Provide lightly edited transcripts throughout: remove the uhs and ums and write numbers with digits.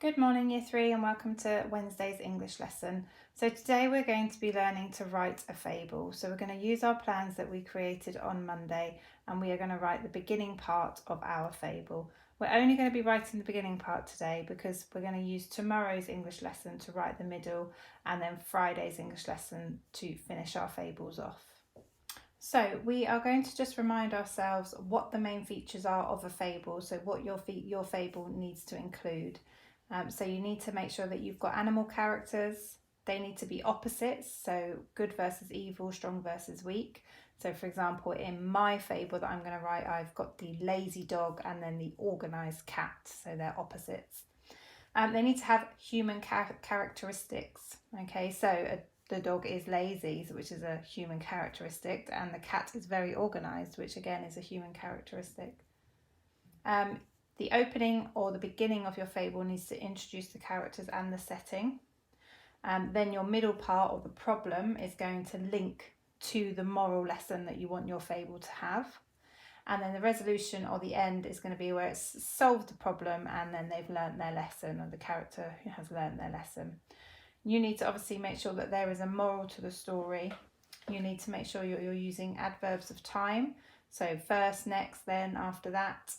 Good morning, Year 3, and welcome to Wednesday's English lesson. So today we're going to be learning to write a fable. So we're going to use our plans that we created on Monday, and we are going to write the beginning part of our fable. We're only going to be writing the beginning part today because we're going to use tomorrow's English lesson to write the middle, and then Friday's English lesson to finish our fables off. So we are going to just remind ourselves what the main features are of a fable, so what your fable needs to include. So you need to make sure that you've got animal characters. They need to be opposites, so good versus evil, strong versus weak. So for example, in my fable that I'm going to write, I've got the lazy dog and then the organised cat, so they're opposites. They need to have human characteristics. Okay, so the dog is lazy, which is a human characteristic, and the cat is very organised, which again is a human characteristic. The opening or the beginning of your fable needs to introduce the characters and the setting. Then your middle part or the problem is going to link to the moral lesson that you want your fable to have. And then the resolution or the end is going to be where it's solved the problem and then they've learnt their lesson, or the character has learnt their lesson. You need to obviously make sure that there is a moral to the story. You need to make sure you're using adverbs of time. So first, next, then, after that.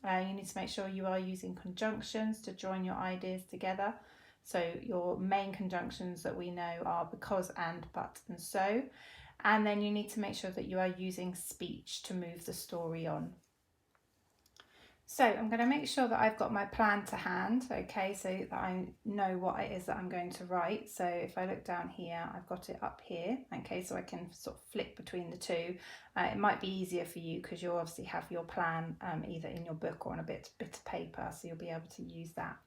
You need to make sure you are using conjunctions to join your ideas together. So your main conjunctions that we know are because, and, but, and so. And then you need to make sure that you are using speech to move the story on. So I'm going to make sure that I've got my plan to hand, okay, so that I know what it is that I'm going to write. So if I look down here, I've got it up here, okay, so I can sort of flick between the two. It might be easier for you because you'll obviously have your plan either in your book or on a bit of paper, so you'll be able to use that.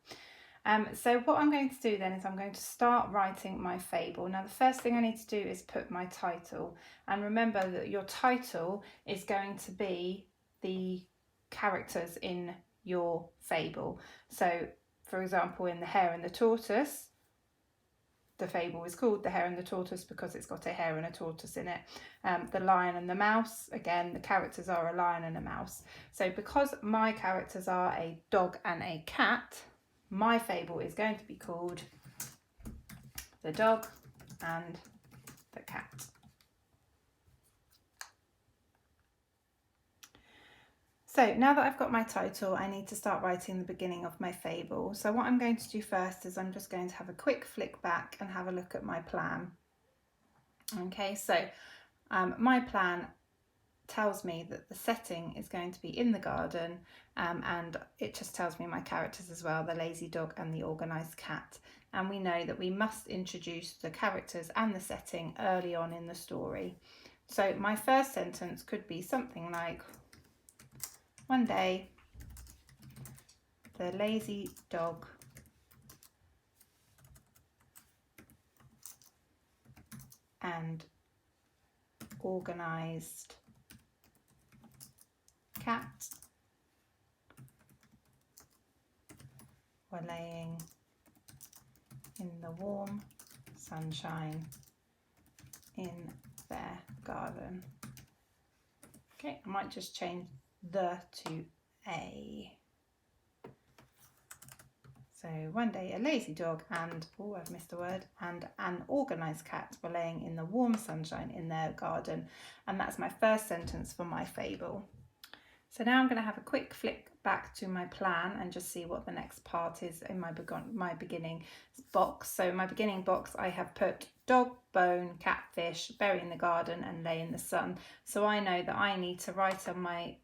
So what I'm going to do then is I'm going to start writing my fable. Now the first thing I need to do is put my title, and remember that your title is going to be the characters in your fable. So for example, in The Hare and the Tortoise, the fable is called The Hare and the Tortoise because it's got a hare and a tortoise in it. The Lion and the Mouse, again, the characters are a lion and a mouse. So because my characters are a dog and a cat, my fable is going to be called The Dog and the Cat. So now that I've got my title, I need to start writing the beginning of my fable. So what I'm going to do first is I'm just going to have a quick flick back and have a look at my plan. Okay, so my plan tells me that the setting is going to be in the garden, and it just tells me my characters as well, the lazy dog and the organised cat. And we know that we must introduce the characters and the setting early on in the story. So my first sentence could be something like, one day, the lazy dog and organised cat were laying in the warm sunshine in their garden. Okay, I might just change the to a. So one day a lazy dog and, oh, I've missed a word, and an organised cat were laying in the warm sunshine in their garden. And that's my first sentence for my fable. So now I'm going to have a quick flick back to my plan and just see what the next part is in my beginning box. So in my beginning box I have put dog, bone, catfish, bury in the garden and lay in the sun. So I know that I need to write on my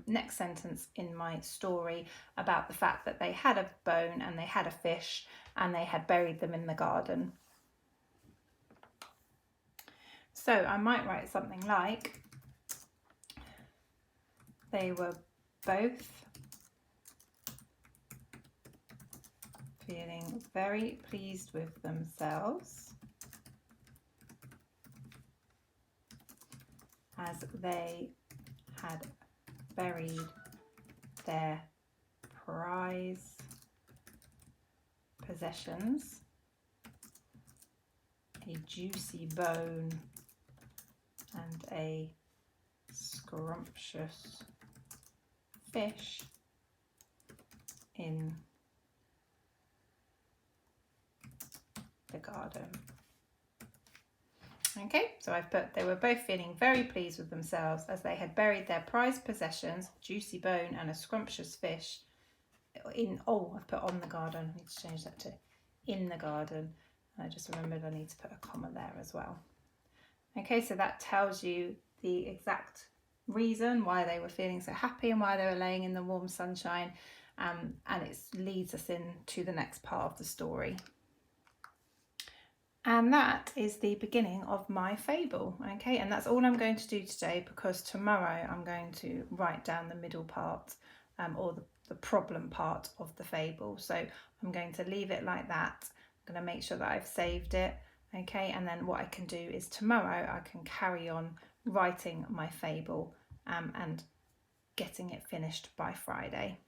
next sentence in my story about the fact that they had a bone and they had a fish and they had buried them in the garden. So I might write something like, they were both feeling very pleased with themselves as they had buried their prize possessions, a juicy bone and a scrumptious fish, in garden. Okay, so I've put, they were both feeling very pleased with themselves as they had buried their prized possessions, juicy bone and a scrumptious fish, in, oh, I've put on the garden. I need to change that to in the garden. And I just remembered I need to put a comma there as well. Okay, so that tells you the exact reason why they were feeling so happy and why they were laying in the warm sunshine. And it leads us into the next part of the story. And that is the beginning of my fable, okay? And that's all I'm going to do today, because tomorrow I'm going to write down the middle part, or the problem part of the fable. So I'm going to leave it like that. I'm going to make sure that I've saved it, okay? And then what I can do is tomorrow I can carry on writing my fable and getting it finished by Friday.